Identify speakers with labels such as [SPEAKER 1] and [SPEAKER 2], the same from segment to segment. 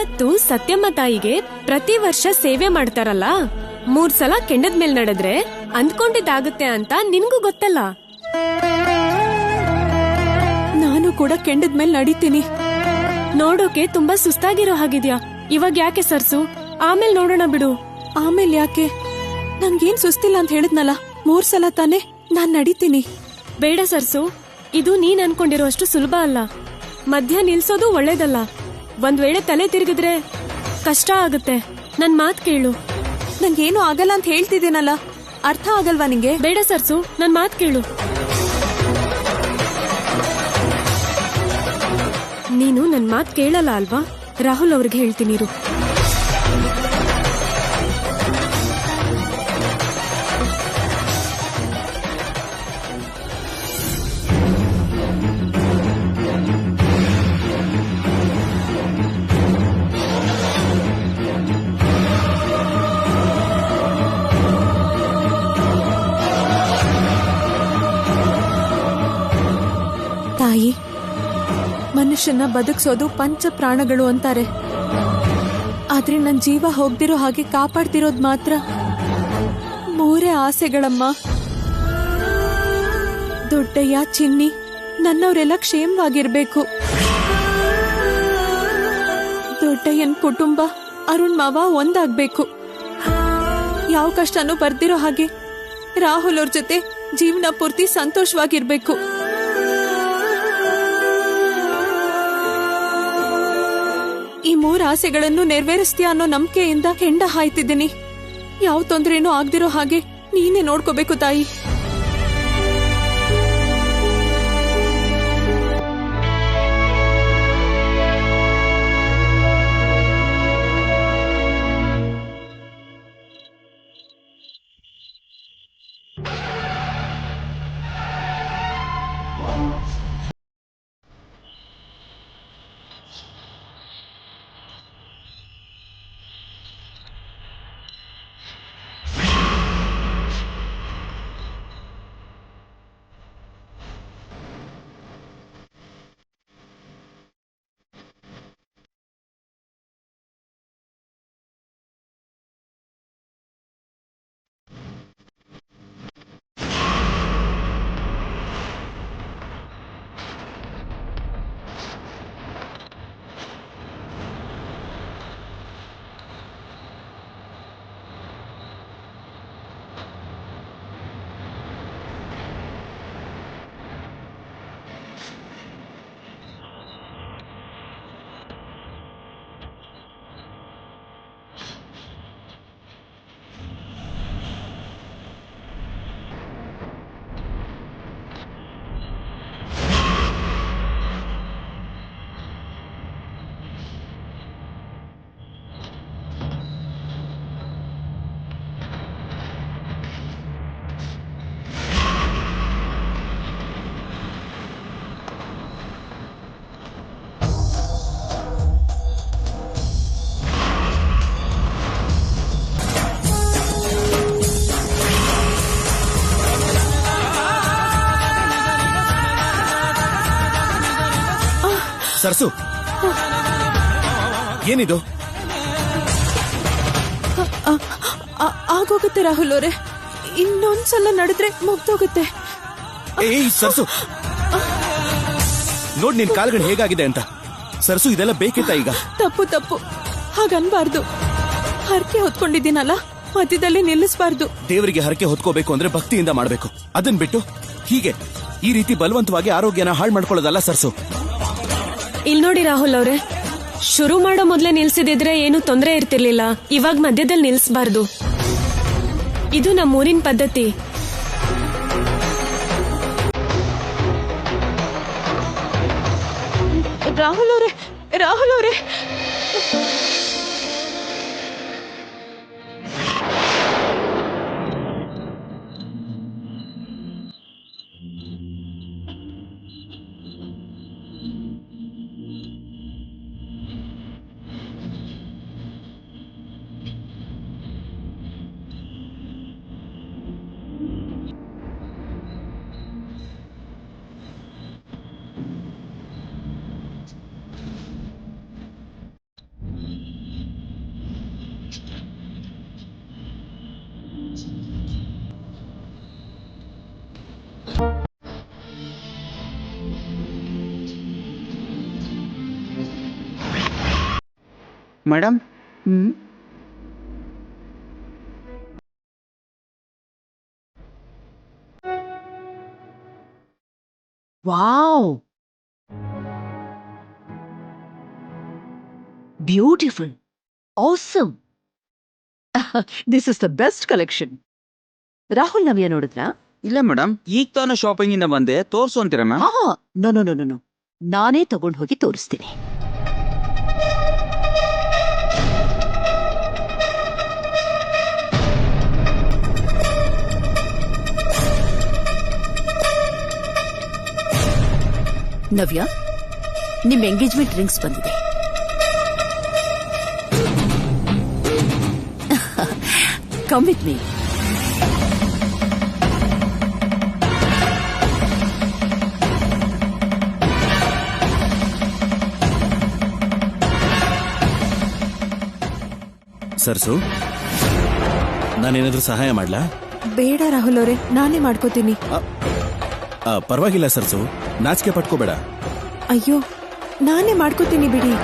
[SPEAKER 1] ಇವತ್ತು ಸತ್ಯಮ್ಮ ತಾಯಿಗೆ ಪ್ರತಿ ವರ್ಷ ಸೇವೆ ಮಾಡ್ತಾರಲ್ಲ, 3 ಸಲ ಕೆಂಡದ ಮೇಲ್ ನಡೆದ್ರೆ ಅಂದ್ಕೊಂಡಿದ್ದಾಗುತ್ತೆ ಅಂತ ನಿನ್ಗೂ ಗೊತ್ತಲ್ಲ.
[SPEAKER 2] ನಾನು ಕೂಡ ಕೆಂಡದ ಮೇಲ್ ನಡೀತೀನಿ.
[SPEAKER 1] ನೋಡೋಕೆ ತುಂಬಾ ಸುಸ್ತಾಗಿರೋ ಹಾಗಿದ್ಯಾ. ಇವಾಗ ಯಾಕೆ ಸರ್ಸು, ಆಮೇಲೆ ನೋಡೋಣ ಬಿಡು.
[SPEAKER 2] ಆಮೇಲೆ ಯಾಕೆ? ನಂಗೇನ್ ಸುಸ್ತಿಲ್ಲ ಅಂತ ಹೇಳಿದ್ನಲ್ಲ, 3 ಸಲ ತಾನೆ, ನಾನ್ ನಡೀತೀನಿ.
[SPEAKER 1] ಬೇಡ ಸರ್ಸು, ಇದು ನೀನ್ ಅನ್ಕೊಂಡಿರೋಷ್ಟು ಸುಲಭ ಅಲ್ಲ. ಮಧ್ಯ ನಿಲ್ಸೋದು ಒಳ್ಳೇದಲ್ಲ. ಒಂದ್ ವೇಳೆ ತಲೆ ತಿರುಗಿದ್ರೆ ಕಷ್ಟ ಆಗುತ್ತೆ. ನನ್ ಮಾತ್ ಕೇಳು.
[SPEAKER 2] ನಂಗೇನು ಆಗಲ್ಲ ಅಂತ ಹೇಳ್ತಿದ್ದೀನಲ್ಲ, ಅರ್ಥ ಆಗಲ್ವಾ ನಿಂಗೆ?
[SPEAKER 1] ಬೇಡ ಸರ್ಸು, ನನ್ ಮಾತ್ ಕೇಳು. ನೀನು ನನ್ ಮಾತ್ ಕೇಳಲ್ಲ ಅಲ್ವಾ? ರಾಹುಲ್ ಅವ್ರಿಗೆ ಹೇಳ್ತೀನಿ ಇರು.
[SPEAKER 2] ತಾಯಿ, ಮನುಷ್ಯನ ಬದುಕ್ಸೋದು ಪಂಚ ಪ್ರಾಣಗಳು ಅಂತಾರೆ. ಆದ್ರೆ ನನ್ ಜೀವ ಹೋಗ್ದಿರೋ ಹಾಗೆ ಕಾಪಾಡ್ತಿರೋದ್ ಮಾತ್ರ 3 ಆಸೆಗಳಮ್ಮ. ದೊಡ್ಡಯ್ಯ, ಚಿನ್ನಿ, ನನ್ನವರೆಲ್ಲ ಕ್ಷೇಮವಾಗಿರ್ಬೇಕು. ದೊಡ್ಡಯ್ಯನ್ ಕುಟುಂಬ, ಅರುಣ್ ಮಾವ ಒಂದಾಗ್ಬೇಕು. ಯಾವ ಕಷ್ಟನೂ ಬರ್ದಿರೋ ಹಾಗೆ ರಾಹುಲ್ ಅವ್ರ ಜೊತೆ ಜೀವನ ಪೂರ್ತಿ ಸಂತೋಷವಾಗಿರ್ಬೇಕು. ಈ 3 ಆಸೆಗಳನ್ನು ನೆರವೇರಿಸ್ತೀಯ ಅನ್ನೋ ನಂಬಿಕೆಯಿಂದ ಕೆಂಡ ಹಾಯ್ತಿದ್ದೀನಿ. ಯಾವ ತೊಂದರೆನೂ ಆಗ್ದಿರೋ ಹಾಗೆ ನೀನೇ ನೋಡ್ಕೋಬೇಕು ತಾಯಿ.
[SPEAKER 3] ಸರ್ಸು, ಏನಿದು?
[SPEAKER 2] ಆಗೋಗುತ್ತೆ ರಾಹುಲ್ ಅವರೇ, ಇನ್ನೊಂದ್ಸಲ ನಡೆದ್ರೆ ಮುಗ್ದೋಗುತ್ತೆ.
[SPEAKER 3] ಏಯ್ ಸರ್ಸು, ನೋಡ್ ನಿನ್ ಕಾಲ್ಗಳು ಹೇಗಾಗಿದೆ ಅಂತ. ಸರ್ಸು, ಇದೆಲ್ಲ ಬೇಕಿತ್ತ ಈಗ?
[SPEAKER 2] ತಪ್ಪು ತಪ್ಪು, ಹಾಗನ್ಬಾರ್ದು. ಹರಕೆ ಹೊತ್ಕೊಂಡಿದ್ದೀನಲ್ಲ, ಮಧ್ಯದಲ್ಲಿ ನಿಲ್ಲಿಸಬಾರ್ದು.
[SPEAKER 3] ದೇವರಿಗೆ ಹರಕೆ ಹೊತ್ಕೋಬೇಕು ಅಂದ್ರೆ ಭಕ್ತಿಯಿಂದ ಮಾಡ್ಬೇಕು. ಅದನ್ ಬಿಟ್ಟು ಹೀಗೆ ಈ ರೀತಿ ಬಲವಂತವಾಗಿ ಆರೋಗ್ಯನ ಹಾಳು ಮಾಡ್ಕೊಳ್ಳೋದಲ್ಲ ಸರ್ಸು.
[SPEAKER 1] ಇಲ್ ನೋಡಿ ರಾಹುಲ್ ಅವ್ರೆ, ಶುರು ಮಾಡೋ ಮೊದ್ಲೇ ನಿಲ್ಸಿದಿದ್ರೆ ಏನು ತೊಂದರೆ ಇರ್ತಿರ್ಲಿಲ್ಲ. ಇವಾಗ ಮಧ್ಯದಲ್ಲಿ ನಿಲ್ಸಬಾರ್ದು. ಇದು ನಮ್ಮೂರಿನ ಪದ್ಧತಿ.
[SPEAKER 2] ರಾಹುಲ್ ಅವರೇ, ರಾಹುಲ್ ಅವರೇ,
[SPEAKER 4] madam
[SPEAKER 5] wow, beautiful, awesome. This is the best collection. Rahul Navya ನೋಡಿದ್ರಾ?
[SPEAKER 4] ಇಲ್ಲ ಮೇಡಮ್, ಈಗ ತಾನು ಶಾಪಿಂಗ್ ಇಂದ ಬಂದೆ, ತೋರ್ಸು ಅಂತೀರಾ ಮ್ಯಾಮ್?
[SPEAKER 5] ಹಾ, ನೋ ನೋ ನೋ ನೋ, ನಾನೇ ತಗೊಂಡು ಹೋಗಿ ತೋರಿಸ್ತೀನಿ. ನವ್ಯ, ನಿಮ್ ಎಂಗೇಜ್ಮೆಂಟ್ ರಿಂಗ್ಸ್ ಬಂದಿದೆ. Come with me.
[SPEAKER 3] ಸರ್ಸು, ನಾನೇನಾದ್ರೂ ಸಹಾಯ ಮಾಡ್ಲಾ?
[SPEAKER 2] ಬೇಡ ರಾಹುಲ್ ಅವರೇ, ನಾನೇ ಮಾಡ್ಕೋತೀನಿ.
[SPEAKER 3] ಪರವಾಗಿಲ್ಲ ಸರ್ಸು, ನಾಚಿಕೆ ಪಟ್ಕೋಬೇಡ.
[SPEAKER 2] ಅಯ್ಯೋ, ನಾನೇ ಮಾಡ್ಕೋತೀನಿ ಬಿಡಿ.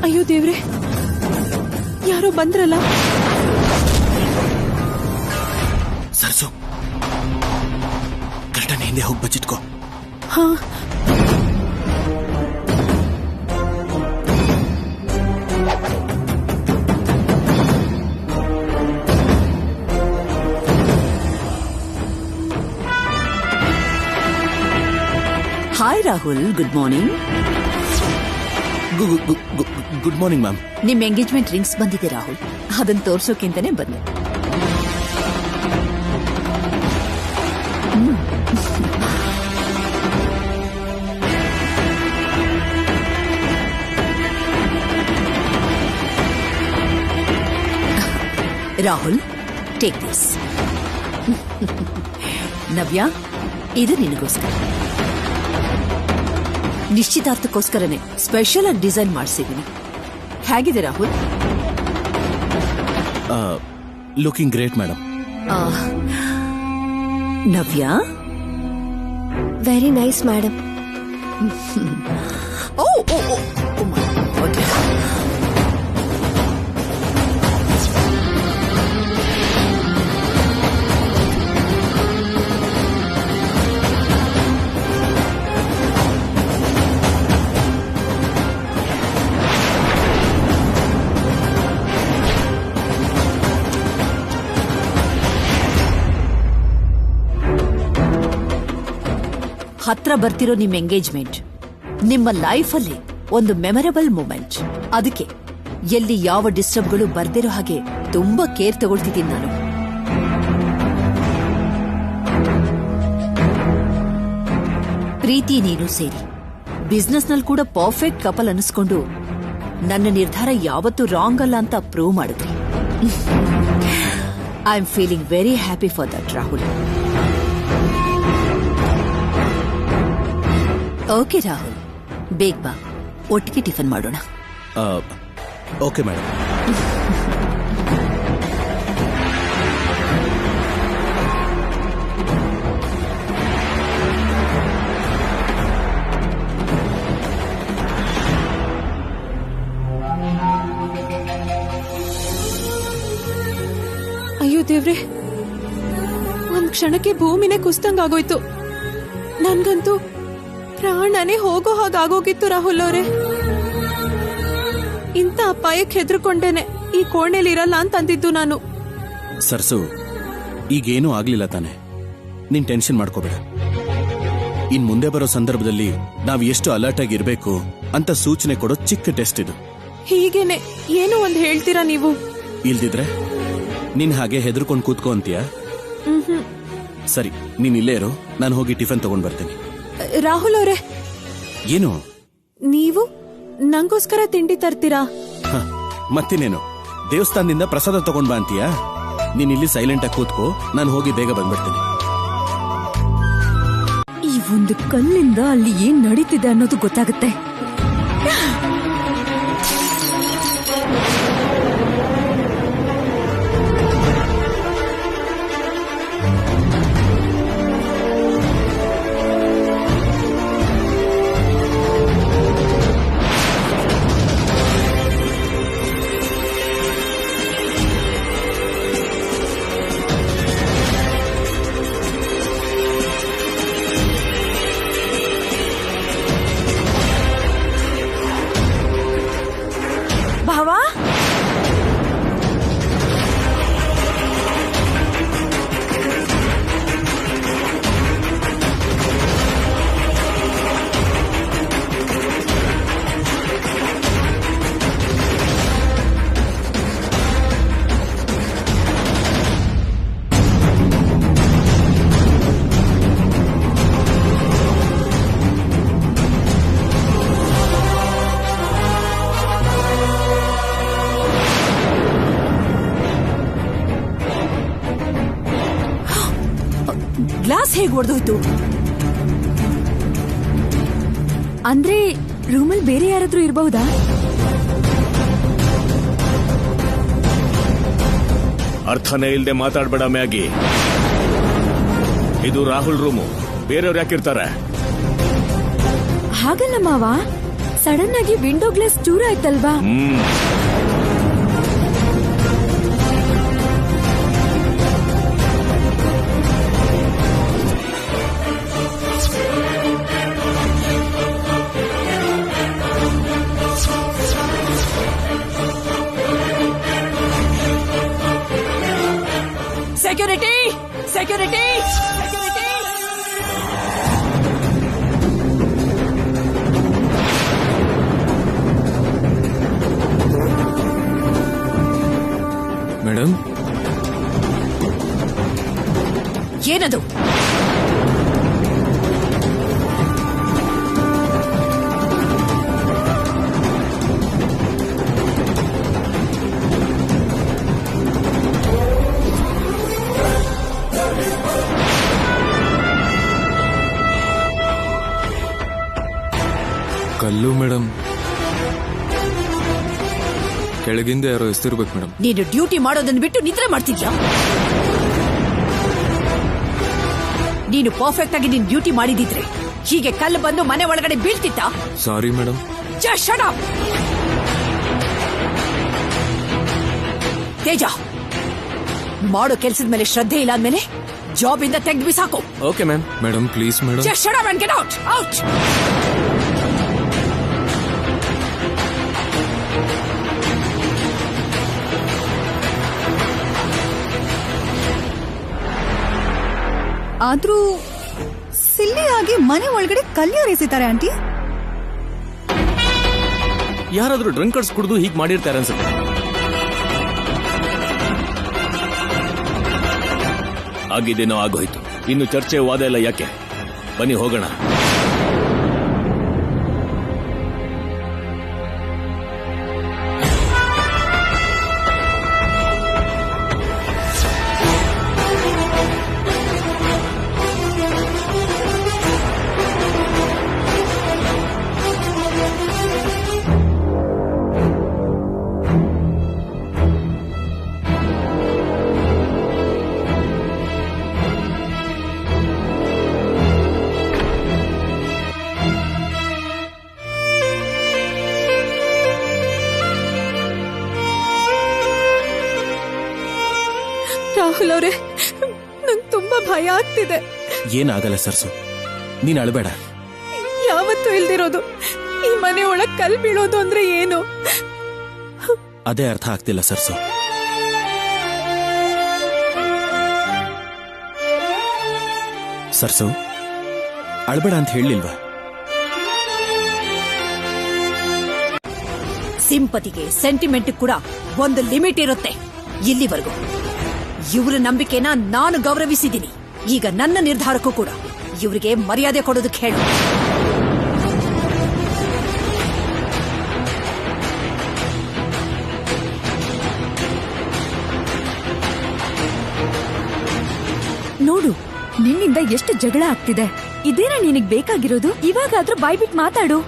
[SPEAKER 2] ಅಯ್ಯೋ ದೇವ್ರೆ, ಯಾರೋ ಬಂದ್ರಲ್ಲ.
[SPEAKER 3] ಸರ್ಸು, ಕರೆಕ್ಟಾಗಿ ಹಿಂದೆ ಹೋಗಿ ಬಚ್ಚಿಟ್ಕೋ.
[SPEAKER 2] ಹಾ,
[SPEAKER 5] hi Rahul, good morning.
[SPEAKER 3] Good morning ma'am.
[SPEAKER 5] ನಿಮ್ ಎಂಗೇಜ್ಮೆಂಟ್ ರಿಂಗ್ಸ್ ಬಂದಿದೆ ರಾಹುಲ್, ಅದನ್ನ ತೋರ್ಸೋಕೆಂತಾನೆ ಬಂದೆ. Rahul, take this. ನವ್ಯ, ಇದು ನಿನಗೋಸ್ಕರ. ನಿಶ್ಚಿತಾರ್ಥಕ್ಕೋಸ್ಕರನೇ ಸ್ಪೆಷಲ್ ಆಗಿ ಡಿಸೈನ್ ಮಾಡಿಸಿದ್ದೀನಿ. ಹೇಗಿದೆ Rahul?
[SPEAKER 3] Looking great madam.
[SPEAKER 5] Navya,
[SPEAKER 1] very nice madam.
[SPEAKER 5] Oh oh oh, okay. ಹತ್ರ ಬರ್ತಿರೋ ನಿಮ್ ಎಂಗೇಜ್ಮೆಂಟ್ ನಿಮ್ಮ ಲೈಫಲ್ಲಿ ಒಂದು ಮೆಮೊರಬಲ್ ಮೂಮೆಂಟ್. ಅದಕ್ಕೆ ಎಲ್ಲಿ ಯಾವ ಡಿಸ್ಟರ್ಬ್ಗಳು ಬರ್ದಿರೋ ಹಾಗೆ ತುಂಬಾ ಕೇರ್ ತಗೊಳ್ತಿದ್ದೀನಿ ನಾನು. ಪ್ರೀತಿ ನೀನು ಸೇರಿ ಬಿಸ್ನೆಸ್ ನಲ್ಲಿ ಕೂಡ ಪರ್ಫೆಕ್ಟ್ ಕಪಲ್ ಅನಿಸ್ಕೊಂಡು ನನ್ನ ನಿರ್ಧಾರ ಯಾವತ್ತೂ ರಾಂಗ್ ಅಲ್ಲ ಅಂತ ಪ್ರೂವ್ ಮಾಡಿದ್ರಿ. I am feeling very happy for that Rahul. Okay Rahul, ಬೇಗ ಬಾ, ಒಟ್ಟಿಗೆ ಟಿಫನ್ ಮಾಡೋಣ.
[SPEAKER 3] Okay madam.
[SPEAKER 2] ಅಯ್ಯೋ ದೇವ್ರೆ, ಒಂದ್ ಕ್ಷಣಕ್ಕೆ ಭೂಮಿನೇ ಕುಸ್ತಂಗಾಗೋಯ್ತು. ನನ್ಗಂತೂ ಪ್ರಾಣನೇ ಹೋಗೋ ಹಾಗಾಗೋಗಿತ್ತು ರಾಹುಲ್ ಅವರೇ. ಇಂಥ ಅಪಾಯಕ್ಕೆ ಹೆದರ್ಕೊಂಡೇನೆ ಈ ಕೋಣೆಲಿರಲ್ಲ ಅಂತ ಅಂದಿದ್ದು ನಾನು.
[SPEAKER 3] ಸರ್ಸು, ಈಗೇನೂ ಆಗ್ಲಿಲ್ಲ ತಾನೆ, ನೀನ್ ಟೆನ್ಷನ್ ಮಾಡ್ಕೋಬೇಡ. ಇನ್ ಮುಂದೆ ಬರೋ ಸಂದರ್ಭದಲ್ಲಿ ನಾವ್ ಎಷ್ಟು ಅಲರ್ಟ್ ಆಗಿ ಇರ್ಬೇಕು ಅಂತ ಸೂಚನೆ ಕೊಡೋ ಚಿಕ್ಕ ಟೆಸ್ಟ್ ಇದು.
[SPEAKER 2] ಹೀಗೇನೆ ಏನೋ ಒಂದ್ ಹೇಳ್ತೀರಾ ನೀವು?
[SPEAKER 3] ಇಲ್ದಿದ್ರೆ ನೀನ್ ಹಾಗೆ ಹೆದರ್ಕೊಂಡ್ ಕೂತ್ಕೋ ಅಂತೀಯ? ಸರಿ, ನೀನ್ ಇಲ್ಲೇ ಇರೋ, ನಾನು ಹೋಗಿ ಟಿಫನ್ ತಗೊಂಡ್ ಬರ್ತೀನಿ.
[SPEAKER 2] ರಾಹುಲ್ ಅವರೇ,
[SPEAKER 3] ಏನು
[SPEAKER 2] ನೀವು ನಂಗೋಸ್ಕರ ತಿಂಡಿ ತರ್ತೀರಾ?
[SPEAKER 3] ಹ, ಮತ್ತಿನೇನು, ದೇವಸ್ಥಾನದಿಂದ ಪ್ರಸಾದ ತಗೊಂಡ್ ಬಾ ಅಂತೀಯಾ? ನೀನ್ ಇಲ್ಲಿ ಸೈಲೆಂಟ್ ಆಗಿ ಕೂತ್ಕೋ, ನಾನು ಹೋಗಿ ಬೇಗ ಬಂದ್ಬಿಡ್ತೀನಿ.
[SPEAKER 6] ಈ ಒಂದು ಕಲ್ಲಿಂದ ಅಲ್ಲಿ ಏನ್ ನಡೀತಿದೆ ಅನ್ನೋದು ಗೊತ್ತಾಗುತ್ತೆ. ಭಾವ,
[SPEAKER 5] ಗ್ಲಾಸ್ ಹೇಗ್ ಒಡೆದೋಯ್ತು?
[SPEAKER 6] ಅಂದ್ರೆ ರೂಮಲ್ಲಿ ಬೇರೆ ಯಾರಾದ್ರೂ ಇರಬಹುದಾ?
[SPEAKER 7] ಅರ್ಥನೇ ಇಲ್ದೆ ಮಾತಾಡ್ಬೇಡ ಮ್ಯಾಗಿ. ಇದು ರಾಹುಲ್ ರೂಮು, ಬೇರೆಯವ್ರು ಯಾಕಿರ್ತಾರೆ?
[SPEAKER 6] ಹಾಗಲ್ಲ ಮಾವ, ಸಡನ್ ಆಗಿ ವಿಂಡೋ ಗ್ಲಾಸ್ ಚೂರ ಆಯ್ತಲ್ವಾ?
[SPEAKER 5] Security, security, security!
[SPEAKER 8] ಮೇಡಮ್,
[SPEAKER 5] ಏನದು?
[SPEAKER 8] ಕಲ್ಲು ಮೇಡಮ್. ಕೆಳಗಿಂದ ಯಾರೋ ಎಸ್ತಿರ್ಬೇಕು ಮೇಡಮ್.
[SPEAKER 5] ನೀನು ಡ್ಯೂಟಿ ಮಾಡೋದನ್ನ ಬಿಟ್ಟು ನಿದ್ರೆ ಮಾಡ್ತಿದ್ಯಾ? ನೀನು ಪರ್ಫೆಕ್ಟ್ ಆಗಿ ನಿನ್ ಡ್ಯೂಟಿ ಮಾಡಿದಿದ್ರೆ ಹೀಗೆ ಕಲ್ಲು ಬಂದು ಮನೆ ಒಳಗಡೆ ಬೀಳ್ತಿತ್ತ?
[SPEAKER 8] Sorry madam.
[SPEAKER 5] Just shut up. Teja, ಮಾಡೋ ಕೆಲ್ಸದ ಮೇಲೆ ಶ್ರದ್ಧೆ ಇಲ್ಲ ಅಂದ್ಮೇಲೆ ಜಾಬ್ ಇಂದ ತೆಗೆದು ಬಿಸಾಕು.
[SPEAKER 8] Okay ma'am. Madam please madam.
[SPEAKER 5] Just shut up and get out. Out.
[SPEAKER 6] ಆದ್ರೂ ಸಿಲ್ಲಿಯಾಗಿ ಮನೆ ಒಳಗಡೆ ಕಲ್ಲಿಯವ್ರು ಎಸಿತಾರೆ ಆಂಟಿ.
[SPEAKER 7] ಯಾರಾದ್ರೂ ಡ್ರಂಕರ್ಸ್ ಕುಡಿದು ಹೀಗ್ ಮಾಡಿರ್ತಾರೆ ಅನ್ಸುತ್ತೆ. ಆಗಿದ್ದೇನೋ ಆಗೋಯ್ತು, ಇನ್ನು ಚರ್ಚೆ ವಾದ ಎಲ್ಲ ಯಾಕೆ? ಬನ್ನಿ ಹೋಗೋಣ.
[SPEAKER 2] ರಾಹುಲ್ ಅವರೇ, ನಂಗೆ ತುಂಬಾ ಭಯ ಆಗ್ತಿದೆ.
[SPEAKER 3] ಏನಾಗಲ್ಲ ಸರ್ಸು, ನೀನ್ ಅಳಬೇಡ.
[SPEAKER 2] ಯಾವತ್ತೂ ಇಲ್ದಿರೋದು ಈ ಮನೆ ಒಳಗ್ ಕಲ್ ಬೀಳೋದು ಅಂದ್ರೆ ಏನು?
[SPEAKER 3] ಅದೇ ಅರ್ಥ ಆಗ್ತಿಲ್ಲ ಸರ್ಸು. ಸರ್ಸು, ಅಳಬೇಡ ಅಂತ ಹೇಳಿಲ್ವಾ?
[SPEAKER 5] ಸಿಂಪತಿಗೆ, ಸೆಂಟಿಮೆಂಟ್ ಕೂಡ ಒಂದು ಲಿಮಿಟ್ ಇರುತ್ತೆ. ಇಲ್ಲಿವರೆಗೂ ಇವರ ನಂಬಿಕೆನ ನಾನು ಗೌರವಿಸಿದ್ದೀನಿ. ಈಗ ನನ್ನ ನಿರ್ಧಾರಕ್ಕೂ ಕೂಡ ಇವರಿಗೆ ಮರ್ಯಾದೆ ಕೊಡೋದಕ್ಕೆ ಹೇಳು.
[SPEAKER 9] ದಿನದಿಂದ ಎಷ್ಟು ಜಗಳ ಆಗ್ತಿದೆ. ಇದೇನಾ ನಿನಗ್ ಬೇಕಾಗಿರೋದು? ಇವಾಗಾದ್ರೂ ಬಾಯ್ಬಿಟ್ ಮಾತಾಡು.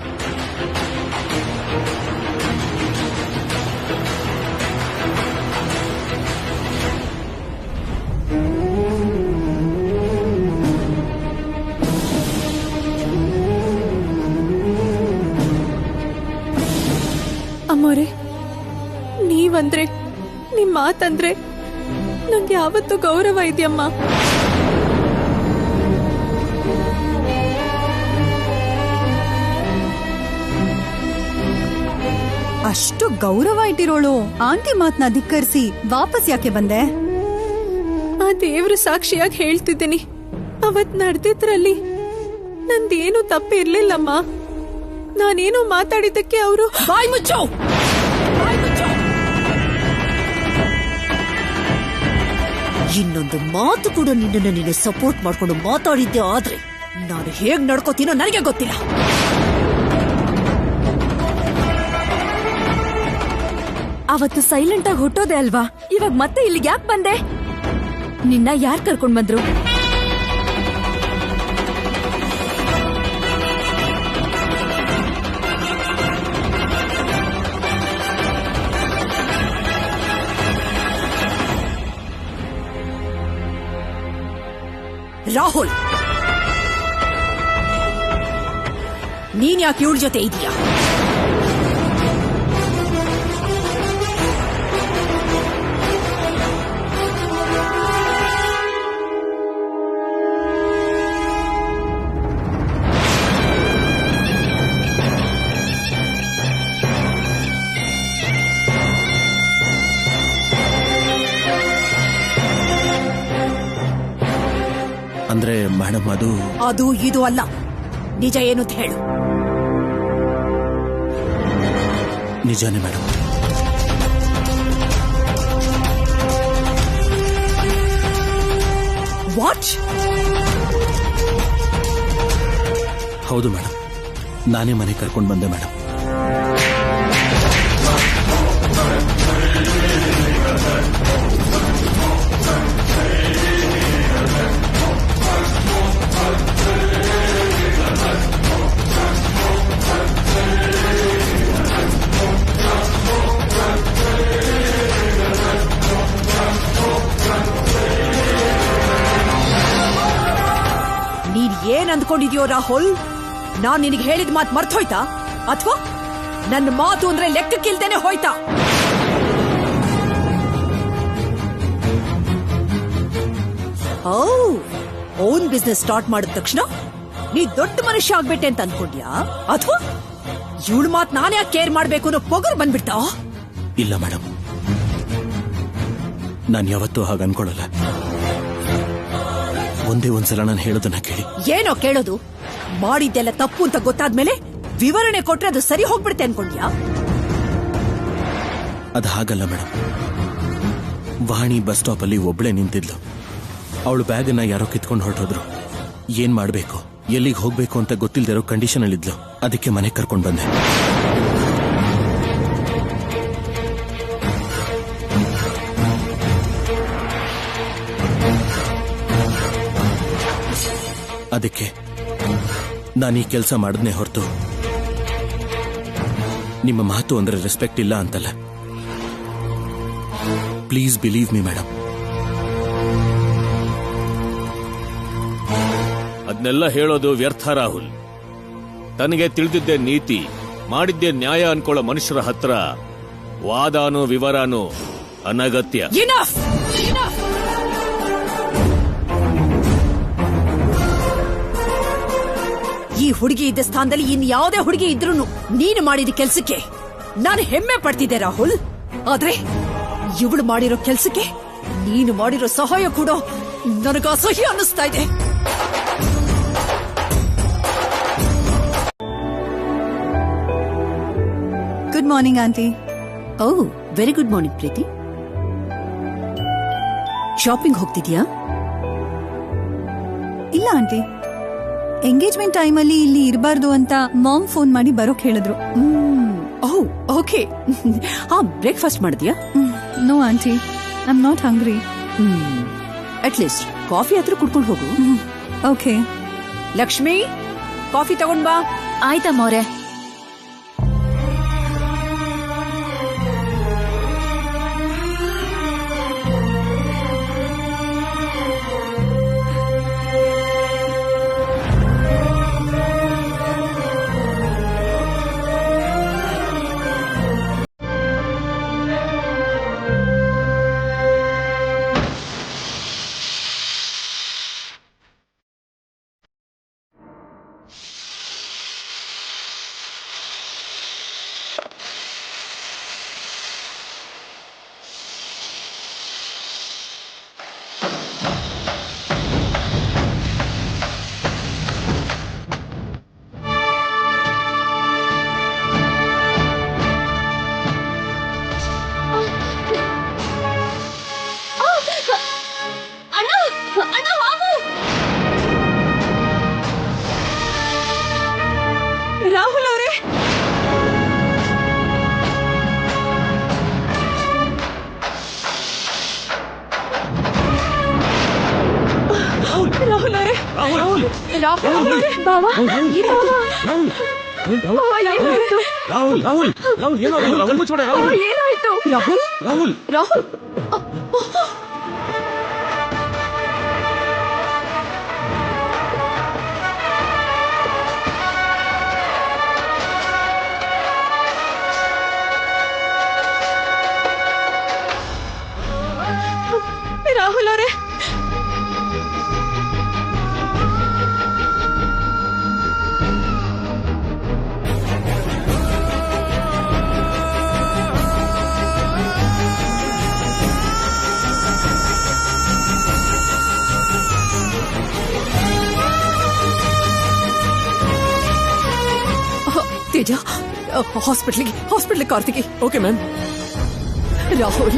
[SPEAKER 2] ಅಮ್ಮೋರೆ, ನೀವಂದ್ರೆ ನಿಮ್ ಮಾತಂದ್ರೆ ನಂಗೆ ಯಾವತ್ತೂ ಗೌರವ ಇದೆಯಮ್ಮ.
[SPEAKER 6] ಅಷ್ಟು ಗೌರವ ಇಟ್ಟಿರೋಳು ಆಂಟಿ ಮಾತ್ನ ಧಿಕ್ಕರಿಸಿ ವಾಪಸ್ ಯಾಕೆ ಬಂದೆ?
[SPEAKER 2] ಆ ದೇವ್ರ ಸಾಕ್ಷಿಯಾಗಿ ಹೇಳ್ತಿದ್ದೀನಿ, ಅವತ್ ನಡೆದಿದ್ರಲ್ಲಿ ನಂದೇನು ತಪ್ಪಿರ್ಲಿಲ್ಲಮ್ಮ. ನಾನೇನು ಮಾತಾಡಿದ್ದಕ್ಕೆ ಅವರು
[SPEAKER 5] ಬಾಯ್ ಮುಚ್ಚೋ. ಇನ್ನೊಂದು ಮಾತು ಕೂಡ ನಿನ್ನನ್ನು ನೀನು ಸಪೋರ್ಟ್ ಮಾಡ್ಕೊಂಡು ಮಾತಾಡಿದ್ದೆ ಆದ್ರೆ ನಾನು ಹೇಗ್ ನಡ್ಕೋತೀನೋ ನನಗೆ ಗೊತ್ತಿಲ್ಲ.
[SPEAKER 9] ಅವತ್ತು ಸೈಲೆಂಟ್ ಆಗಿ ಹೊಟ್ಟೋದೆ ಅಲ್ವಾ? ಇವಾಗ ಮತ್ತೆ ಇಲ್ಲಿಗೆ ಯಾಕೆ ಬಂದೆ? ನಿನ್ನ ಯಾರ್ ಕರ್ಕೊಂಡ್ ಬಂದ್ರು?
[SPEAKER 5] ರಾಹುಲ್, ನೀನ್ ಯಾಕೆ ಇವಳ ಜೊತೆ ಇದೀಯಾ?
[SPEAKER 3] ಅಂದ್ರೆ ಮೇಡಮ್,
[SPEAKER 5] ಅದು ಇದು ಅಲ್ಲ, ನಿಜ ಏನು ಅಂತ ಹೇಳು.
[SPEAKER 3] ನಿಜಾನೇ ಮೇಡಮ್.
[SPEAKER 5] ವಾಟ್?
[SPEAKER 3] ಹೌದು ಮೇಡಮ್, ನಾನೇ ಮನೆ ಕರ್ಕೊಂಡು ಬಂದೆ ಮೇಡಮ್.
[SPEAKER 5] ನೀನ್ ಏನ್ ಅಂದ್ಕೊಂಡಿದ್ಯೋ ರಾಹುಲ್? ನಾನ್ ನಿನಗೆ ಹೇಳಿದ ಮಾತು ಮರ್ತೋಯ್ತಾ, ಅಥವಾ ನನ್ನ ಮಾತು ಅಂದ್ರೆ ಲೆಕ್ಕಕ್ಕಿಲ್ದೇನೆ ಹೋಯ್ತಾ? ಓನ್ ಬಿಸ್ನೆಸ್ ಸ್ಟಾರ್ಟ್ ಮಾಡಿದ ತಕ್ಷಣ ನೀ ದೊಡ್ಡ ಮನುಷ್ಯ ಆಗ್ಬಿಟ್ಟೆ ಅಂತ ಅನ್ಕೊಂಡ್ಯಾ, ಅಥವಾ ಇವಳ ಮಾತ್ ನಾನೇ ಕೇರ್ ಮಾಡ್ಬೇಕು ಅನ್ನೋ ಪೊಗರು ಬಂದ್ಬಿಡ್ತಾ?
[SPEAKER 3] ಇಲ್ಲ ಮೇಡಮ್, ನಾನು ಯಾವತ್ತೂ ಹಾಗೆ ಅನ್ಕೊಳ್ಳಲ್ಲ. ಒಂದೇ ಒಂದ್ಸಲ ನಾನು ಹೇಳೋದನ್ನ ಕೇಳಿ.
[SPEAKER 5] ಏನೋ ಕೇಳೋದು? ಮಾಡಿದ್ದೆಲ್ಲ ತಪ್ಪು ಅಂತ ಗೊತ್ತಾದ್ಮೇಲೆ ವಿವರಣೆ ಕೊಟ್ರೆ ಅದು ಸರಿ ಹೋಗ್ಬಿಡುತ್ತೆ ಅನ್ಕೊಂಡ್ಯಾ?
[SPEAKER 3] ಅದು ಹಾಗಲ್ಲ ಮೇಡಮ್. ವಾಣಿ ಬಸ್ ಸ್ಟಾಪ್ ಅಲ್ಲಿ ಒಬ್ಳೆ ನಿಂತಿದ್ಲು. ಅವಳು ಬ್ಯಾಗನ್ನ ಯಾರೋ ಕಿತ್ಕೊಂಡು ಹೊರಟೋದ್ರು. ಏನ್ ಮಾಡ್ಬೇಕು, ಎಲ್ಲಿಗೆ ಹೋಗ್ಬೇಕು ಅಂತ ಗೊತ್ತಿಲ್ದಿರೋ ಕಂಡೀಷನ್ ಅಲ್ಲಿದ್ಲು. ಅದಕ್ಕೆ ಮನೆ ಕರ್ಕೊಂಡು ಬಂದೆ. ಅದಕ್ಕೆ ನಾನು ಈ ಕೆಲಸ ಮಾಡಿದ್ನೇ ಹೊರತು ನಿಮ್ಮ ಮಾತು ಅಂದ್ರೆ ರೆಸ್ಪೆಕ್ಟ್ ಇಲ್ಲ ಅಂತಲ್ಲ. Please believe me madam.
[SPEAKER 7] ಅದನ್ನೆಲ್ಲ ಹೇಳೋದು ವ್ಯರ್ಥ ರಾಹುಲ್. ತನಗೆ ತಿಳಿದಿದ್ದೇ ನೀತಿ, ಮಾಡಿದ್ದೇ ನ್ಯಾಯ ಅನ್ಕೊಳ್ಳೋ ಮನುಷ್ಯರ ಹತ್ರ ವಾದಾನು ವಿವರಾನು ಅನಗತ್ಯ.
[SPEAKER 5] ಈ ಹುಡುಗಿ ಇದ್ದ ಸ್ಥಾನದಲ್ಲಿ ಇನ್ ಯಾವುದೇ ಹುಡುಗಿ ಇದ್ರೂ ನೀನು ಮಾಡಿದ ಕೆಲ್ಸಕ್ಕೆ ನಾನು ಹೆಮ್ಮೆ ಪಡ್ತಿದ್ದೆ ರಾಹುಲ್. ಆದ್ರೆ ಇವಳು ಮಾಡಿರೋ ಕೆಲ್ಸಕ್ಕೆ ನೀನು ಮಾಡಿರೋ ಸಹಾಯ ಕೂಡ ನನಗ ಅಸಹ್ಯ ಅನ್ನಿಸ್ತಾ ಇದೆ.
[SPEAKER 6] Good morning aunty.
[SPEAKER 5] Oh, very good morning Preethi. Shopping ಹೋಗ್ತಿದ್ಯಾ?
[SPEAKER 6] ಇಲ್ಲ ಆಂಟಿ, ಎಂಗೇಜ್ಮೆಂಟ್ ಟೈಮಲ್ಲಿ ಇಲ್ಲಿ ಇರಬಾರ್ದು ಅಂತ ಮಾಮ್ ಫೋನ್ ಮಾಡಿ ಬರೋಕ್ ಹೇಳಿದ್ರು.
[SPEAKER 5] Oh, okay. ಹಾ, ಬ್ರೇಕ್ಫಾಸ್ಟ್ ಮಾಡಿದ್ಯಾ?
[SPEAKER 6] No aunty, I am not hungry.
[SPEAKER 5] At least coffee ಹತ್ರ ಕುಡ್ಕೊಂಡು ಹೋಗು.
[SPEAKER 6] ಓಕೆ.
[SPEAKER 5] ಲಕ್ಷ್ಮಿ, ಕಾಫಿ ತಗೊಂಡ್ ಬಾ.
[SPEAKER 9] ಆಯ್ತಮ್ಮವ್ರೆ.
[SPEAKER 2] ರಾಹುಲ್ ಅವರೇ, ರಾಹುಲ್ ಅವರೇ, ರಾಹುಲ್ ಅವರೇ, ಬಾವಾ, ಏನಾಯ್ತು? ರಾಹುಲ್, ರಾಹುಲ್. ರಾಹುಲ್ ಅವರೇ,
[SPEAKER 5] ತೇಜ, ಹಾಸ್ಪಿಟ್ಲಿಗೆ ಕಾರ್ತಿಕಿ.
[SPEAKER 8] Okay ma'am.
[SPEAKER 5] Rahul,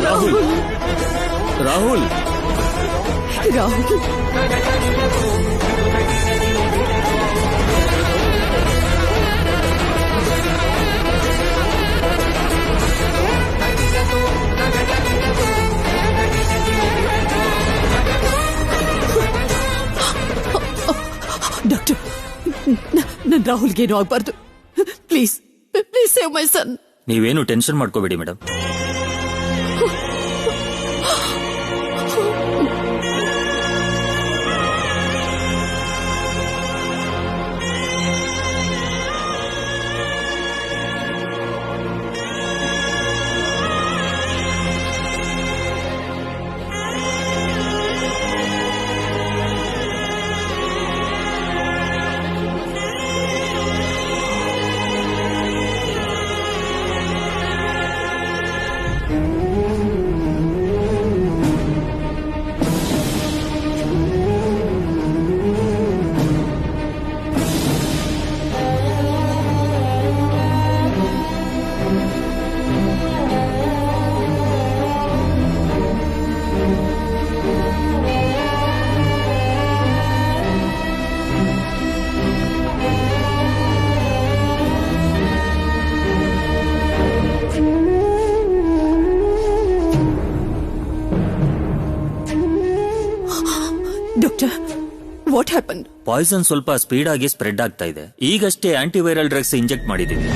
[SPEAKER 7] Rahul Rahul
[SPEAKER 5] Rahul. Doctor, ನನ್ ರಾಹುಲ್ಗೇನು ಆಗ್ಬಾರ್ದು. Please please save my son.
[SPEAKER 10] ನೀವೇನು ಟೆನ್ಷನ್ ಮಾಡ್ಕೋಬೇಡಿ madam.
[SPEAKER 5] Doctor, what happen?
[SPEAKER 10] Poison ಸ್ವಲ್ಪ ಸ್ಪೀಡ್ ಆಗಿ ಸ್ಪ್ರೆಡ್ ಆಗ್ತಾ ಇದೆ. ಈಗಷ್ಟೇ ಆಂಟಿವೈರಲ್ ಡ್ರಗ್ಸ್ ಇಂಜೆಕ್ಟ್ ಮಾಡಿದ್ದೀವಿ.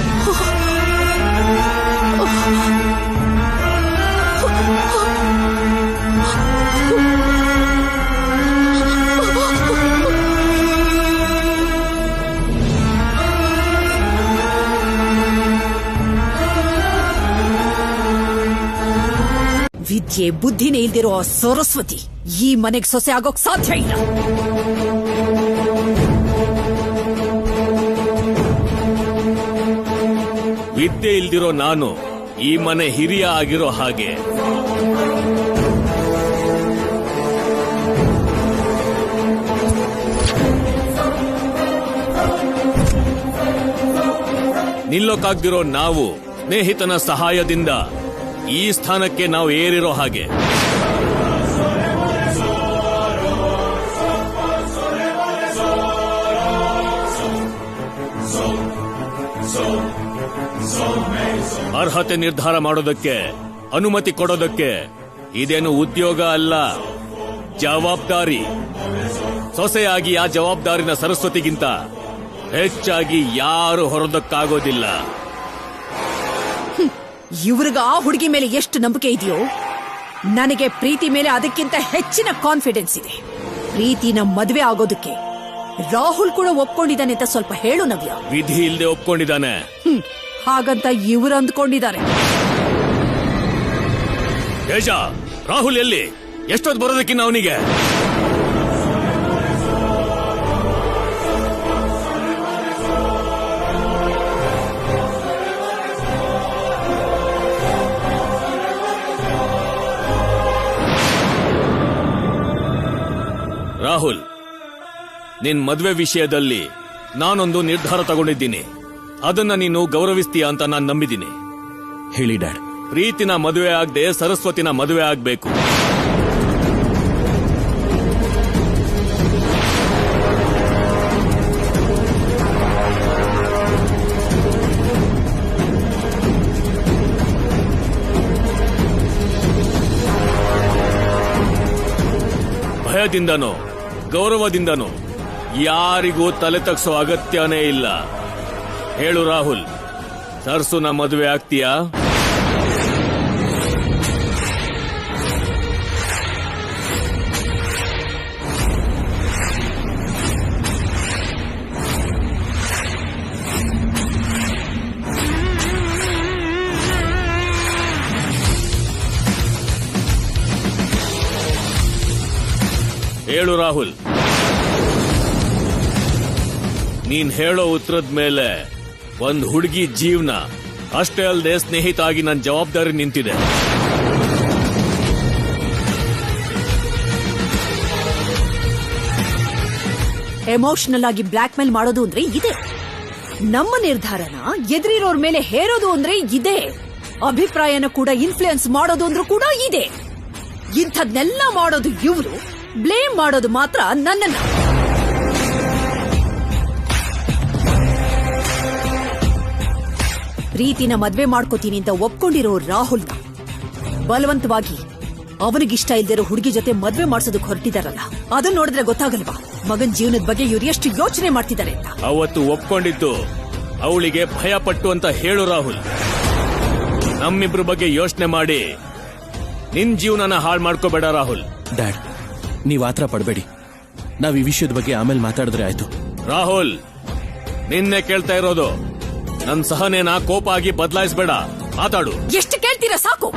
[SPEAKER 5] ವಿದ್ಯೆ ಬುದ್ಧಿನೇ ಇಲ್ದಿರೋ ಆ ಸರಸ್ವತಿ ಈ ಮನೆಗೆ ಸೊಸೆ ಆಗೋಕ್ ಸಾಧ್ಯ ಇಲ್ಲ.
[SPEAKER 7] ವಿದ್ಯೆ ಇಲ್ದಿರೋ ನಾನು ಈ ಮನೆ ಹಿರಿಯ ಆಗಿರೋ ಹಾಗೆ ನಿಲ್ಲೋಕಾಗ್ದಿರೋ ನಾವು ಸ್ನೇಹಿತನ ಸಹಾಯದಿಂದ ಈ ಸ್ಥಾನಕ್ಕೆ ನಾವು ಏರಿರೋ ಹಾಗೆ. ಅರ್ಹತೆ ನಿರ್ಧಾರ ಮಾಡೋದಕ್ಕೆ, ಅನುಮತಿ ಕೊಡೋದಕ್ಕೆ ಇದೇನು ಉದ್ಯೋಗ ಅಲ್ಲ, ಜವಾಬ್ದಾರಿ. ಸೊಸೆಯಾಗಿ ಆ ಜವಾಬ್ದಾರಿನ ಸರಸ್ವತಿಗಿಂತ ಹೆಚ್ಚಾಗಿ ಯಾರು ಹೊರದಕ್ಕಾಗೋದಿಲ್ಲ.
[SPEAKER 5] ಇವ್ರಿಗ ಆ ಹುಡುಗಿ ಮೇಲೆ ಎಷ್ಟು ನಂಬಿಕೆ ಇದೆಯೋ ನನಗೆ ಪ್ರೀತಿ ಮೇಲೆ ಅದಕ್ಕಿಂತ ಹೆಚ್ಚಿನ ಕಾನ್ಫಿಡೆನ್ಸ್ ಇದೆ. ಪ್ರೀತಿನ ಮದುವೆ ಆಗೋದಕ್ಕೆ ರಾಹುಲ್ ಕೂಡ ಒಪ್ಕೊಂಡಿದ್ದಾನೆ ಅಂತ ಸ್ವಲ್ಪ ಹೇಳು ನವ್ಯ.
[SPEAKER 7] ವಿಧಿ ಇಲ್ಲದೆ ಒಪ್ಕೊಂಡಿದ್ದಾನೆ.
[SPEAKER 5] ಹಾಗಂತ ಇವರು ಅಂದ್ಕೊಂಡಿದ್ದಾರೆ.
[SPEAKER 7] ತೇಜ, ರಾಹುಲ್ ಎಲ್ಲಿ? ಎಷ್ಟೊತ್ತು ಬರೋದಕ್ಕಿನ್ನ ಅವನಿಗೆ? ರಾಹುಲ್, ನಿನ್ ಮದುವೆ ವಿಷಯದಲ್ಲಿ ನಾನೊಂದು ನಿರ್ಧಾರ ತಗೊಂಡಿದ್ದೀನಿ. ಅದನ್ನ ನೀನು ಗೌರವಿಸ್ತೀಯ ಅಂತ ನಾನು ನಂಬಿದ್ದೀನಿ.
[SPEAKER 3] ಹೇಳಿ ಡ್ಯಾಡ್.
[SPEAKER 7] ಪ್ರೀತಿನ ಮದುವೆ ಆಗದೆ ಸರಸ್ವತಿನ ಮದುವೆ ಆಗ್ಬೇಕು. ಭಯದಿಂದನೋ ಗೌರವದಿಂದನೋ ಯಾರಿಗೂ ತಲೆ ತಗ್ಸೋ ಅಗತ್ಯನೇ ಇಲ್ಲ. ಹೇಳು ರಾಹುಲ್, ಸರ್ಸುನ ಮದುವೆ ಆಗ್ತೀಯಾ? ಹೇಳು ರಾಹುಲ್. ನೀನ್ ಹೇಳೋ ಉತ್ತರದ ಮೇಲೆ ಒಂದ್ ಹುಡುಗಿ ಜೀವನ ಅಷ್ಟೇ ಅಲ್ಲದೆ ಸ್ನೇಹಿತ ಆಗಿ ನನ್ನ ಜವಾಬ್ದಾರಿ ನಿಂತಿದೆ.
[SPEAKER 5] ಎಮೋಷನಲ್ ಆಗಿ ಬ್ಲಾಕ್ ಮೇಲ್ ಮಾಡೋದು ಅಂದ್ರೆ ಇದೆ. ನಮ್ಮ ನಿರ್ಧಾರನ ಎದುರಿರೋರ್ ಮೇಲೆ ಹೇರೋದು ಅಂದ್ರೆ ಇದೆ. ಅಭಿಪ್ರಾಯನ ಕೂಡ ಇನ್ಫ್ಲೂಯೆನ್ಸ್ ಮಾಡೋದು ಅಂದ್ರೂ ಕೂಡ ಇದೆ. ಇಂಥದ್ನೆಲ್ಲ ಮಾಡೋದು ಇವರು, ಬ್ಲೇಮ್ ಮಾಡೋದು ಮಾತ್ರ ನನ್ನನ್ನ. ಪ್ರೀತಿನ ಮದ್ವೆ ಮಾಡ್ಕೋತೀನಿ ಅಂತ ಒಪ್ಕೊಂಡಿರೋ ರಾಹುಲ್ನ ಬಲವಂತವಾಗಿ ಅವನಿಗಿಷ್ಟ ಇಲ್ದಿರೋ ಹುಡುಗಿ ಜೊತೆ ಮದ್ವೆ ಮಾಡ್ಸೋದಕ್ಕೆ ಹೊರಟಿದಾರಲ್ಲ, ಅದನ್ನ ನೋಡಿದ್ರೆ ಗೊತ್ತಾಗಲ್ವಾ ಮಗನ್ ಜೀವನದ ಬಗ್ಗೆ ಇವ್ರು ಎಷ್ಟು ಯೋಚನೆ ಮಾಡ್ತಿದ್ದಾರೆ ಅಂತ.
[SPEAKER 7] ಅವತ್ತು ಒಪ್ಕೊಂಡಿದ್ದು ಅವಳಿಗೆ ಭಯ ಪಟ್ಟು ಅಂತ ಹೇಳು ರಾಹುಲ್. ನಮ್ಮಿಬ್ರ ಬಗ್ಗೆ ಯೋಚನೆ ಮಾಡಿ ನಿನ್ ಜೀವನನ ಹಾಳು ಮಾಡ್ಕೋಬೇಡ ರಾಹುಲ್.
[SPEAKER 3] ಡ್ಯಾಡ್, ನೀವ್ ಆತರ ಪಡಬೇಡಿ. ನಾವ್ ಈ ವಿಷಯದ ಬಗ್ಗೆ ಆಮೇಲೆ ಮಾತಾಡಿದ್ರೆ ಆಯ್ತು.
[SPEAKER 7] ರಾಹುಲ್, ನಿನ್ನೆ ಕೇಳ್ತಾ ಇರೋದು. ನನ್ ಸಹನೇನ ಕೋಪ ಆಗಿ ಬದಲಾಯಿಸಬೇಡ, ಮಾತಾಡು.
[SPEAKER 5] ಎಷ್ಟು ಕೇಳ್ತೀರಾ ಸಾಕು.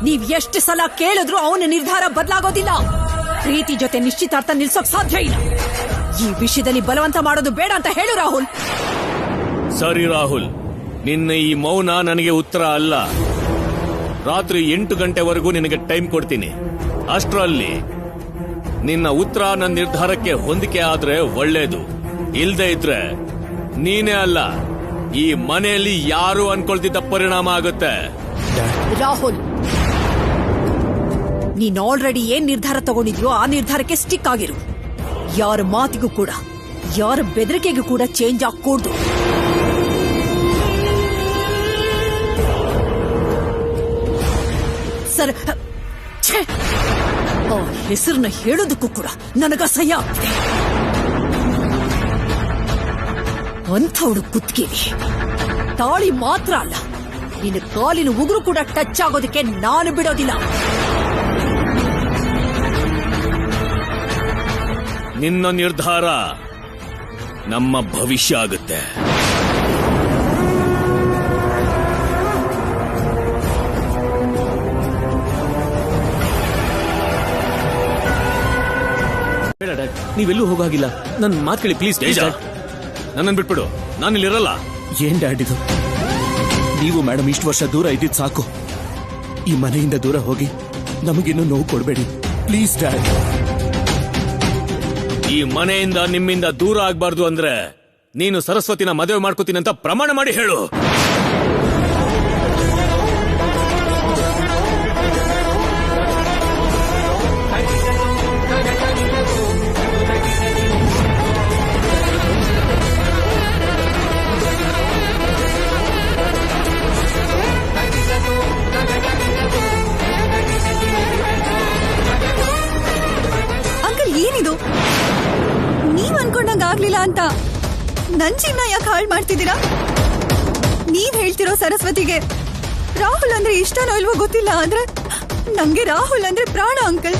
[SPEAKER 5] ನೀವ್ ಎಷ್ಟು ಸಲ ಕೇಳಿದ್ರು ಅವನ ನಿರ್ಧಾರ ಬದಲಾಗೋದಿಲ್ಲ. ಪ್ರೀತಿ ಜೊತೆ ನಿಶ್ಚಿತಾರ್ಥ ನಿಲ್ಸೋಕ್ ಸಾಧ್ಯ ಇಲ್ಲ. ಈ ವಿಷಯದಲ್ಲಿ ಬಲವಂತ ಮಾಡೋದು ಬೇಡ ಅಂತ ಹೇಳು ರಾಹುಲ್.
[SPEAKER 7] ಸರಿ ರಾಹುಲ್, ನಿನ್ನ ಈ ಮೌನ ನನಗೆ ಉತ್ತರ ಅಲ್ಲ. ರಾತ್ರಿ 8 ಗಂಟೆವರೆಗೂ ನಿನಗೆ ಟೈಮ್ ಕೊಡ್ತೀನಿ. ಅಷ್ಟರಲ್ಲಿ ನಿನ್ನ ಉತ್ತರ ನನ್ನ ನಿರ್ಧಾರಕ್ಕೆ ಹೊಂದಿಕೆ ಆದ್ರೆ ಒಳ್ಳೇದು. ಇಲ್ದೇ ಇದ್ರೆ ನೀನೇ ಅಲ್ಲ, ಈ ಮನೆಯಲ್ಲಿ ಯಾರು ಅನ್ಕೊಳ್ತಿದ್ದ ಪರಿಣಾಮ ಆಗುತ್ತೆ.
[SPEAKER 5] ರಾಹುಲ್, ನೀನ್ ಆಲ್ರೆಡಿ ಏನ್ ನಿರ್ಧಾರ ತಗೊಂಡಿದ್ಯೋ ಆ ನಿರ್ಧಾರಕ್ಕೆ ಸ್ಟಿಕ್ ಆಗಿರು. ಯಾರ ಮಾತಿಗೂ ಕೂಡ, ಯಾರ ಬೆದರಿಕೆಗೂ ಕೂಡ ಚೇಂಜ್ ಆಗ್ಕೂಡ್ದು. ಸರ್, ಆ ಹೆಸರನ್ನ ಹೇಳೋದಕ್ಕೂ ಕೂಡ ನನಗಸಹ್ಯ ಆಗ್ತಿದೆ. ಅಂಥವಳು ಕುತ್ತಿಗೆಲಿ ತಾಳಿ ಮಾತ್ರ ಅಲ್ಲ, ನಿನ್ನ ಕಾಲಿನ ಉಗುರು ಕೂಡ ಟಚ್ ಆಗೋದಕ್ಕೆ ನಾನು ಬಿಡೋದಿಲ್ಲ.
[SPEAKER 7] ನಿನ್ನ ನಿರ್ಧಾರ ನಮ್ಮ ಭವಿಷ್ಯ ಆಗುತ್ತೆ.
[SPEAKER 3] ಬೇಡ ಡ್ಯಾಡ್, ನೀವೆಲ್ಲೂ ಹೋಗಾಗಿಲ್ಲ. ನನ್ನ ಮಾತು ಕೇಳಿ ಪ್ಲೀಸ್.
[SPEAKER 7] ನನ್ನನ್ನು ಬಿಟ್ಬಿಡು, ನಾನಿಲ್ಲಿರಲ್ಲ.
[SPEAKER 3] ಏನ್ ಡ್ಯಾಡ್ ಇದು? ನೀವು ಮೇಡಮ್ ಇಷ್ಟು ವರ್ಷ ದೂರ ಇದ್ದಿದ್ ಸಾಕು. ಈ ಮನೆಯಿಂದ ದೂರ ಹೋಗಿ ನಮಗಿನ್ನೂ ನೋವು ಕೊಡಬೇಡಿ ಪ್ಲೀಸ್ ಡ್ಯಾಡ್.
[SPEAKER 7] ಈ ಮನೆಯಿಂದ ನಿಮ್ಮಿಂದ ದೂರ ಆಗ್ಬಾರ್ದು ಅಂದ್ರೆ ನೀನು ಸರಸ್ವತಿನ ಮದುವೆ ಮಾಡ್ಕೋತೀನಿ ಅಂತ ಪ್ರಮಾಣ ಮಾಡಿ ಹೇಳು.
[SPEAKER 6] ಆಗ್ಲಿಲ್ಲ ಅಂತ ನನ್ ಜೀವನ ಯಾಕೆ ಹಾಳು ಮಾಡ್ತಿದ್ದೀರಾ? ನೀವ್ ಹೇಳ್ತಿರೋ ಸರಸ್ವತಿಗೆ ರಾಹುಲ್ ಅಂದ್ರೆ ಇಷ್ಟನೋ ಇಲ್ವೋ ಗೊತ್ತಿಲ್ಲ, ಆದ್ರೆ ನಂಗೆ ರಾಹುಲ್ ಅಂದ್ರೆ ಪ್ರಾಣ ಅಂಕಲ್.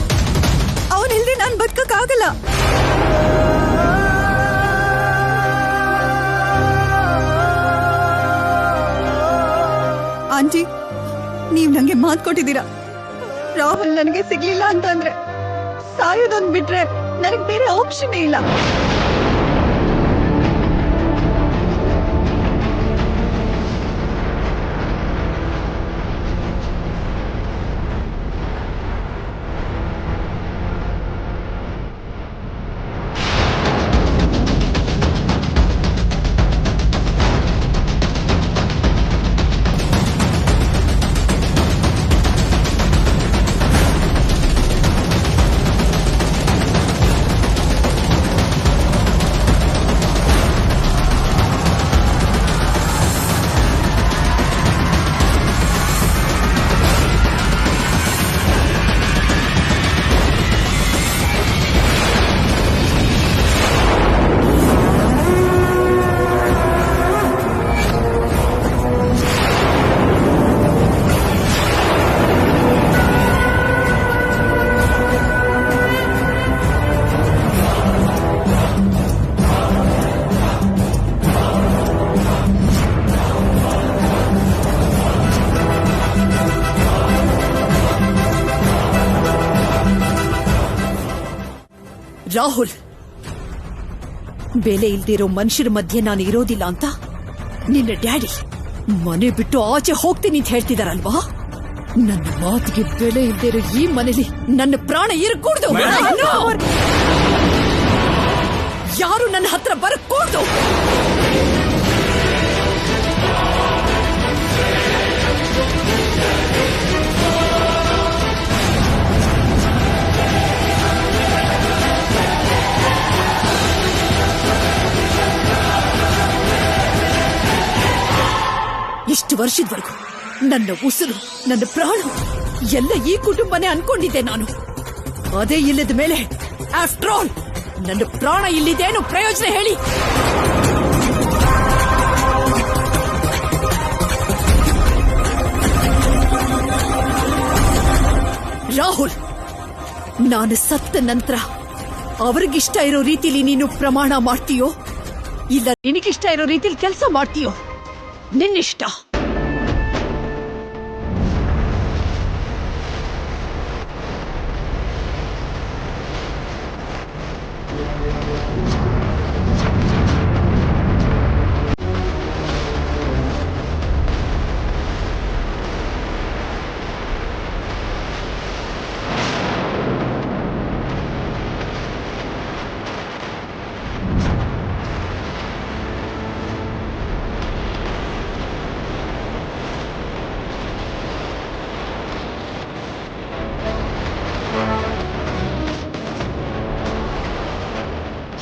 [SPEAKER 6] ಅವನಿಲ್ದೆ ನಾನ್ ಬದುಕಕ್ಕಾಗಲ್ಲ. ಆಂಟಿ, ನೀವ್ ನಂಗೆ ಮಾತು ಕೊಟ್ಟಿದ್ದೀರಾ, ರಾಹುಲ್ ನನಗೆ ಸಿಗ್ಲಿಲ್ಲ ಅಂತಂದ್ರೆ ಸಾಯೋದೊಂದ್ ಬಿಟ್ರೆ ನನಗ್ ಬೇರೆ ಆಪ್ಷನ್ ಇಲ್ಲ.
[SPEAKER 5] ರಾಹುಲ್, ಬೆಲೆ ಇಲ್ದಿರೋ ಮನುಷ್ಯರ ಮಧ್ಯೆ ನಾನು ಇರೋದಿಲ್ಲ ಅಂತ ನಿನ್ನ ಡ್ಯಾಡಿ ಮನೆ ಬಿಟ್ಟು ಆಚೆ ಹೋಗ್ತೀನಿ ಅಂತ ಹೇಳ್ತಿದಾರಲ್ವಾ? ನನ್ನ ಮಾತಿಗೆ ಬೆಲೆ ಇಲ್ದಿರೋ ಈ ಮನೇಲಿ ನನ್ನ ಪ್ರಾಣ ಇರಕೂಡ್ದು. ಯಾರು ನನ್ನ ಹತ್ರ ಬರಕೂಡ್ದು. ಇಷ್ಟು ವರ್ಷದವರೆಗೂ ನನ್ನ ಉಸಿರು, ನನ್ನ ಪ್ರಾಣ ಎಲ್ಲ ಈ ಕುಟುಂಬನೇ ಅನ್ಕೊಂಡಿದ್ದೆ ನಾನು. ಅದೇ ಇಲ್ಲದ ಮೇಲೆ ಆಫ್ಟರ್ ಆಲ್ ನನ್ನ ಪ್ರಾಣ ಇಲ್ಲಿದೇನು ಪ್ರಯೋಜನ ಹೇಳಿ? ರಾಹುಲ್, ನಾನು ಸತ್ತ ನಂತರ ಅವ್ರಿಗಿಷ್ಟ ಇರೋ ರೀತಿಲಿ ನೀನು ಪ್ರಮಾಣ ಮಾಡ್ತೀಯೋ ಇಲ್ಲ ನಿನಗಿಷ್ಟ ಇರೋ ರೀತಿಲಿ ಕೆಲಸ ಮಾಡ್ತೀಯೋ ನಿನ್ನಿಷ್ಟ.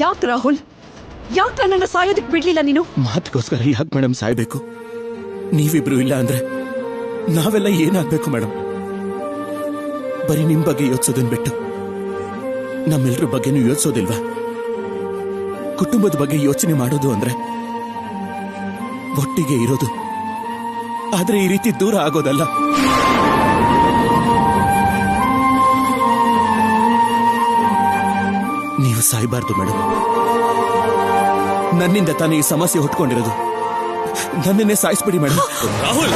[SPEAKER 5] ಯಾಕೆ ರಾಹುಲ್, ಯಾಕೆ ನನ್ನ ಸಾಯೋದಕ್ಕೆ ಬಿಡ್ಲಿಲ್ಲ ನೀನು?
[SPEAKER 3] ಮಾತಿಗೋಸ್ಕರ ಯಾಕೆ ಮೇಡಮ್ ಸಾಯ್ಬೇಕು? ನೀವಿಬ್ರು ಇಲ್ಲ ಅಂದ್ರೆ ನಾವೆಲ್ಲ ಏನಾಗ್ಬೇಕು ಮೇಡಮ್? ಬರೀ ನಿಮ್ ಬಗ್ಗೆ ಯೋಚಿಸೋದನ್ ಬಿಟ್ಟು ನಮ್ಮೆಲ್ರ ಬಗ್ಗೆನೂ ಯೋಚಿಸೋದಿಲ್ವಾ? ಕುಟುಂಬದ ಬಗ್ಗೆ ಯೋಚನೆ ಮಾಡೋದು ಅಂದ್ರೆ ಒಟ್ಟಿಗೆ ಇರೋದು, ಆದ್ರೆ ಈ ರೀತಿ ದೂರ ಆಗೋದಲ್ಲ. ನೀವು ಸಾಯ್ಬಾರ್ದು ಮೇಡಮ್. ನನ್ನಿಂದ ತಾನೇ ಈ ಸಮಸ್ಯೆ ಹುಟ್ಕೊಂಡಿರೋದು. ನನ್ನನ್ನೇ ಸಾಯಿಸ್ಬಿಡಿ ಮೇಡಮ್.
[SPEAKER 7] ರಾಹುಲ್